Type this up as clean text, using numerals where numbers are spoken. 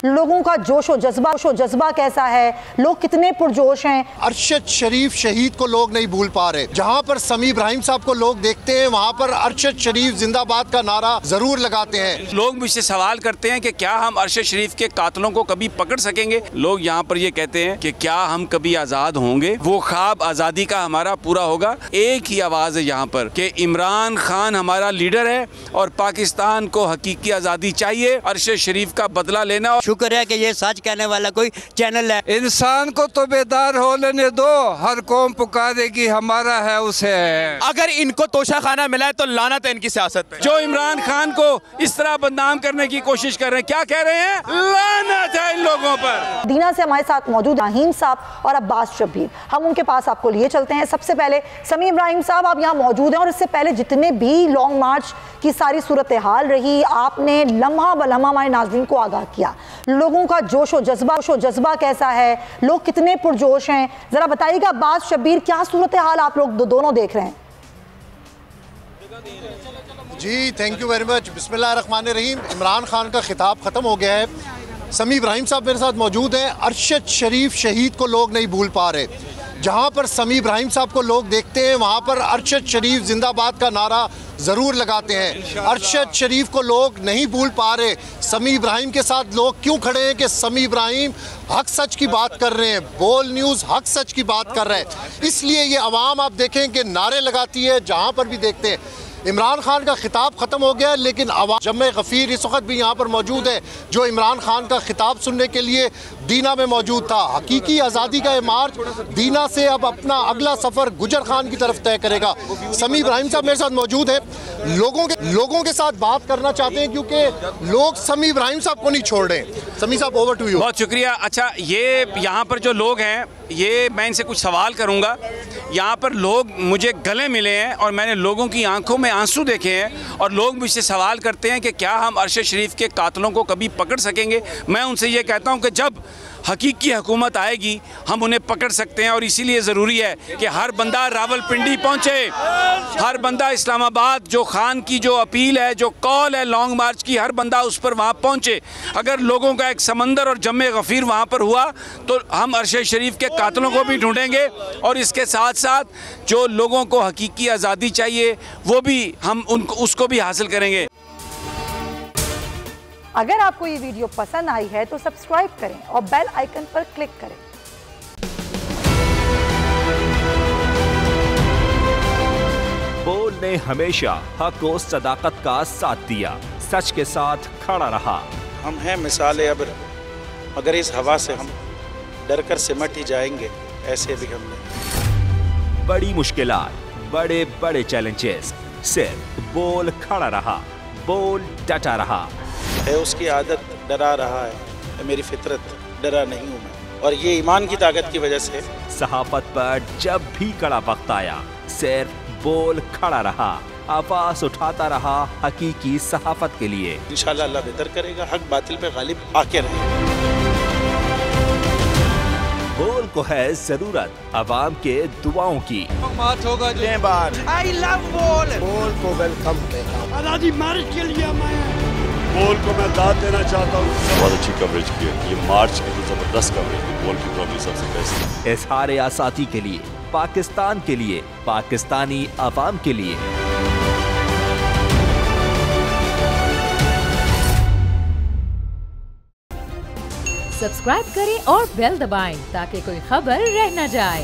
लोगों का जोश और जज्बा कैसा है, लोग कितने पुरजोश हैं। अरशद शरीफ शहीद को लोग नहीं भूल पा रहे। जहां पर समी इब्राहिम साहब को लोग देखते हैं वहां पर अरशद शरीफ जिंदाबाद का नारा जरूर लगाते हैं। लोग मुझसे सवाल करते हैं कि क्या हम अरशद शरीफ के कातलों को कभी पकड़ सकेंगे। लोग यहाँ पर ये कहते हैं कि क्या हम कभी आज़ाद होंगे। वो ख्वाब आज़ादी का हमारा पूरा होगा। एक ही आवाज़ है यहाँ पर कि इमरान खान हमारा लीडर है और पाकिस्तान को हकीकी आज़ादी चाहिए। अरशद शरीफ का बदला लेना। शुक्र है कि ये सच कहने वाला कोई चैनल है। इंसान को तो बेदार हो लेने दो, हर कौम पुकारेगी हमारा है उसे। अगर इनको तोशा खाना मिला है तो लानत है इनकी सियासत पे। जो इमरान खान को इस तरह बदनाम करने की कोशिश कर रहे हैं, क्या कह रहे हैं, लानत है इन लोगों पर। दीना से हमारे साथ मौजूद रहीम साहब और अब्बास शब्बीर, हम उनके पास आपको लिए चलते हैं। सबसे पहले समी इब्राहिम साहब, आप यहाँ मौजूद हैं और इससे पहले जितने भी लॉन्ग मार्च की सारी सूरत हाल रही, आपने लम्हा ब लम्हा हमारे नाज़रीन को आगाह किया। लोगों का जोश और जज्बा कैसा है, लोग कितने पुरजोश हैं, जरा बताइएगा अब्बास शब्बीर, क्या सूरत हाल आप लोग दोनों देख रहे हैं। जी थैंक यू वेरी मच। बिस्मिल्लाहिर्रहमानिर्रहीम। इमरान खान का खिताब ख़त्म हो गया है। समी इब्राहिम साहब मेरे साथ मौजूद हैं। अरशद शरीफ शहीद को लोग नहीं भूल पा रहे। जहाँ पर समी इब्राहिम साहब को लोग देखते हैं वहाँ पर अरशद शरीफ जिंदाबाद का नारा ज़रूर लगाते हैं। अरशद शरीफ को लोग नहीं भूल पा रहे। समी इब्राहिम के साथ लोग क्यों खड़े हैं कि समी इब्राहिम हक सच की बात कर रहे हैं। बोल न्यूज़ हक सच की बात कर रहे हैं। इसलिए ये आवाम आप देखें कि नारे लगाती है। जहाँ पर भी देखते हैं इमरान खान का खिताब ख़त्म हो गया, लेकिन आवाम जम्मे गफ़ीर इस वक्त भी यहाँ पर मौजूद है जो इमरान खान का खिताब सुनने के लिए दीना में मौजूद था। हकीकी आज़ादी का ये मार्च दीना से अब अपना अगला सफ़र गुजर खान की तरफ तय करेगा। समी इब्राहिम साहब मेरे साथ मौजूद हैं। लोगों के साथ बात करना चाहते हैं क्योंकि लोग समी इब्राहिम साहब को नहीं छोड़ रहे। समी साहब ओवर टू यू। बहुत शुक्रिया। अच्छा, ये यहाँ पर जो लोग हैं, ये मैं इनसे कुछ सवाल करूँगा। यहाँ पर लोग मुझे गले मिले हैं और मैंने लोगों की आंखों में आंसू देखे हैं और लोग मुझसे सवाल करते हैं कि क्या हम अरशद शरीफ के कातलों को कभी पकड़ सकेंगे। मैं उनसे ये कहता हूँ कि जब हकीकी हुकूमत आएगी हम उन्हें पकड़ सकते हैं और इसीलिए ज़रूरी है कि हर बंदा रावलपिंडी पहुँचे, हर बंदा इस्लामाबाद, जो खान की जो अपील है, जो कॉल है लॉन्ग मार्च की, हर बंदा उस पर वहाँ पहुँचे। अगर लोगों का एक समंदर और जम्मे गफ़ीर वहाँ पर हुआ तो हम अरशद शरीफ के कातलों को भी ढूंढेंगे और इसके साथ साथ जो लोगों को हकीकी आज़ादी चाहिए वो भी हम उसको भी हासिल करेंगे। अगर आपको ये वीडियो पसंद आई है तो सब्सक्राइब करें और बेल आइकन पर क्लिक करें। बोल ने हमेशा हक और सदाकत का साथ दिया, सच के साथ खड़ा रहा। हम हैं मिसाल अब्र, मगर इस हवा से हम डर कर सिमट ही जाएंगे, ऐसे भी हम नहीं। बड़ी मुश्किलात, बड़े बड़े चैलेंजेस, सिर्फ बोल खड़ा रहा, बोल डटा रहा। है उसकी आदत डरा रहा है, मेरी फितरत डरा नहीं हूँ मैं, और ये ईमान की ताकत की वजह से। सहाफत पर जब भी कड़ा वक्त आया सिर्फ बोल खड़ा रहा, आवाज उठाता रहा हकीकी सहाफत के लिए। इंशाल्लाह अल्लाह बेहतर करेगा, हक बातिल पे गालिब आके रहेगा। बोल को है जरूरत अवाम के दुआओं की। मार्च होगा आई लव बोल। बोल को वेलकम आज़ादी मार्च के लिए मैं बोल को मैं दाद देना चाहता हूँ। बहुत अच्छी कवरेज की है, ये मार्च की तो जबरदस्त कवरेज है। बोल की प्रॉब्लम सबसे बेस्ट। इज़हार आज़ादी के लिए, पाकिस्तान के लिए, पाकिस्तानी अवाम के लिए। सब्सक्राइब करें और बेल दबाएं ताकि कोई खबर रह न जाए।